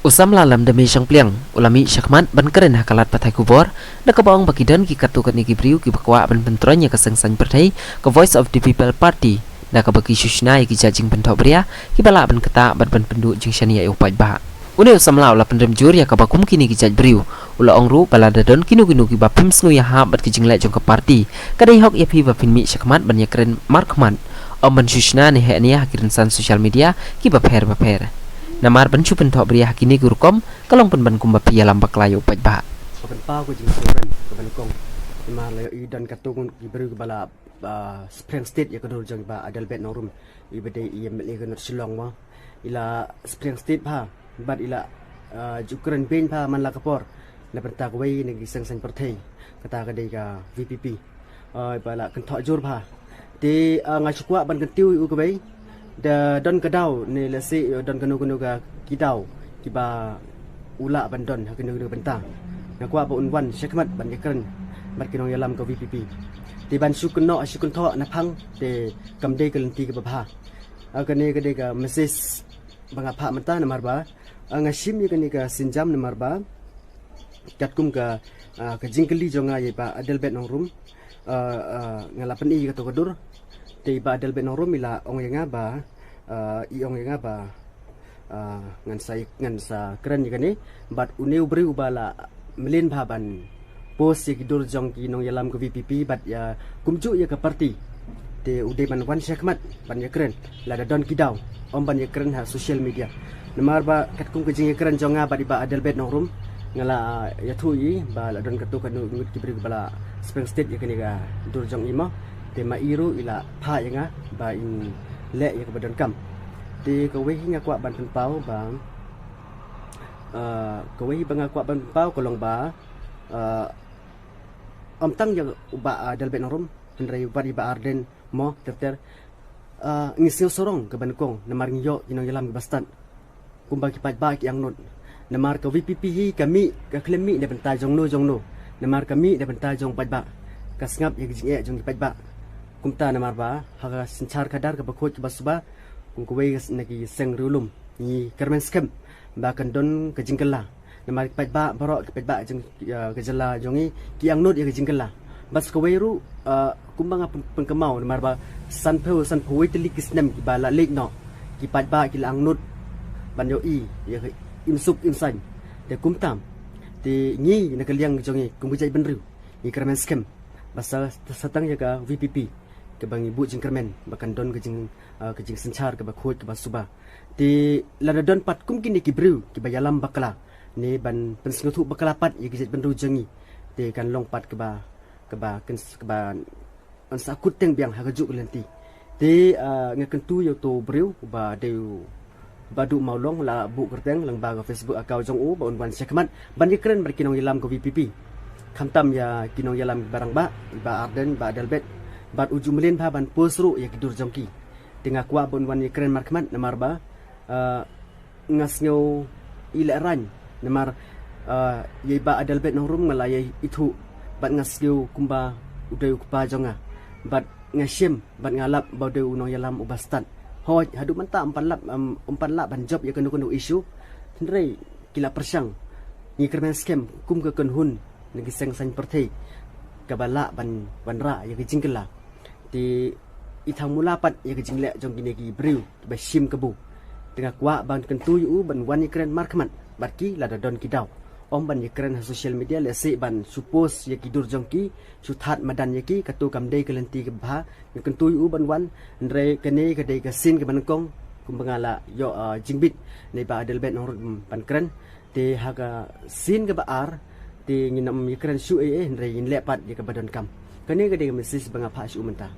Usam lalam demi syang pliang ulami syakmat ban keren hakalat patai kubor na kabaong bakidan ki katukat ni gibriu ki bakwa ban pentronya kasengsan pertai ke Voice of the People Party na kabaki sushna ki jajing bentok bria ki bala ban keta ban pendu jing syania upai bah une usam la ula pendem jur ya kabakum kini ki jaj briu ula ongru bala dadon kinu ki bapim snu ya ha bat ki jing le jong ke party kadai hok ya pi bapin mi syakmat ban ya keren markman om ban sushna ni he ni hakirin san sosial media ki baper Namar ban chupen thok bria hakini gurukom kalong pen ban kumba pia lambak layo paj ba Kapan pau ko jing soran kapan kong ma layo idan katung ibru bala Spring State ya kadul jang ba Adalbert Norum ibede IMLA kanot Shillong ma ila Spring State pa bat ila jukran pen pa man la kapor na benta ko wei ngi sang sang perthai kata ka dei ka VPP bala kan thok jur pa te ngai chukwa ban kan tiu u ko wei da don kadau ni lesi don kanu ga kidau kiba ula bandon hakinu benta na kwa ba unwan syakmat ban yakran bat kinong yalam ka VPP ti ban sukno asyukun tho na phang te kamde kalanti ka babha agane gade ka message banga pha mata na marba ngasim ni kani ka sinjam na marba katkum ka jingkeli jonga ye ba Adalbert Norum ngalapan i ka to kadur te ba Adalbert Norum ila ong yanga ba iong yanga ba ngan sa keren ni bat uneu bri ubala melin baban pos ye kidur jong ki nong yalam ko VPP bat ya kumju ya ka parti te ude ban wan syakmat ban ya keren la da don kidau om ban ya keren ha social media namar ba kat kum ke jing ya keren jonga ba di ba Adalbert Norum ngala ya thui ba la don katu kan ngut ki bri bala Spring State ya kani ga dur jong ima te ma iru ila pha yanga ba in le ya kebadan kam di kawai hingga kuat ban penpau bang kawai bang kuat ban penpau kolong ba om tang yang uba Adalbert Norum penrai uba di ba Arden mo terter ngisiu sorong ke bankong namar ngyo inong yalam bastan kumba ki paj ba ki yang not namar ka VPP hi kami ka klemi de bentai jong no namar kami de bentai jong paj ba kasngap ya jing jong ki paj ba kumta namar ba haga sinchar kadar ka bakhot ki basuba kum kuwei nagi seng rulum ni kermen skem ba kan don ka jingkala namar paj ba barok ki paj ba jong ka jala jongi ki ang not ya ka jingkala bas kuwei ru kumbanga pengkemau namar ba san phoi teli kisnem ki bala lek no ki paj ba ki lang not ban yo i ya im sup im san de kumtam ti ngi na kaliang jongi kum bujai benru ni kermen skem basa satang ya ka VPP ke bang ibu jingkermen bahkan don ke jing sencar ke bakhot ke basuba di lada don pat kum kini ki bru ki bayalam bakala ni ban pensngutu bakala pat ye ki benru jengi di kan long pat ke ba an sakut teng biang hagajuk lenti di ngaken tu yo to bru ba deu badu maulong la bu kerteng lang ba Facebook account jong u ba unwan syakmat ban ye keren berkinong yalam ko VPP khamtam ya kinong yalam barang ba Arden ba Adalbert bat ujung melin pa ban posru ya kidur jongki tengah kuat bon wan keren markman namar ba ngasnyo ila ran namar ye ba Adalbert Norum ngalai itu bat ngasnyo kumba udai kupa jonga bat ngasim bat ngalap baude unong yalam ubastan hoj hadu manta umpan lap ban job ya kenu isu tendrei kila persyang ni keren scam kum ke kenhun nagi seng san perthai kabala ban ra ya jingkela di itang mulapat ya jingle jong gine gi briu ba sim kebu tengah kwa ban kentu yu ban wani keren markman barki lada don kidau om ban keren social media le se ban suppose ya kidur jong ki suthat madan ya ki katu kamdei kelenti ke bha kentu yu ban wan andre kene kedai ke sin ke bankong kum bangala yo jingbit ne ba Adalbert Norum ban keren de haga sin ke ba ar de nginam keren su andre in lepat ya ke badan kam kene kedai message banga pha su menta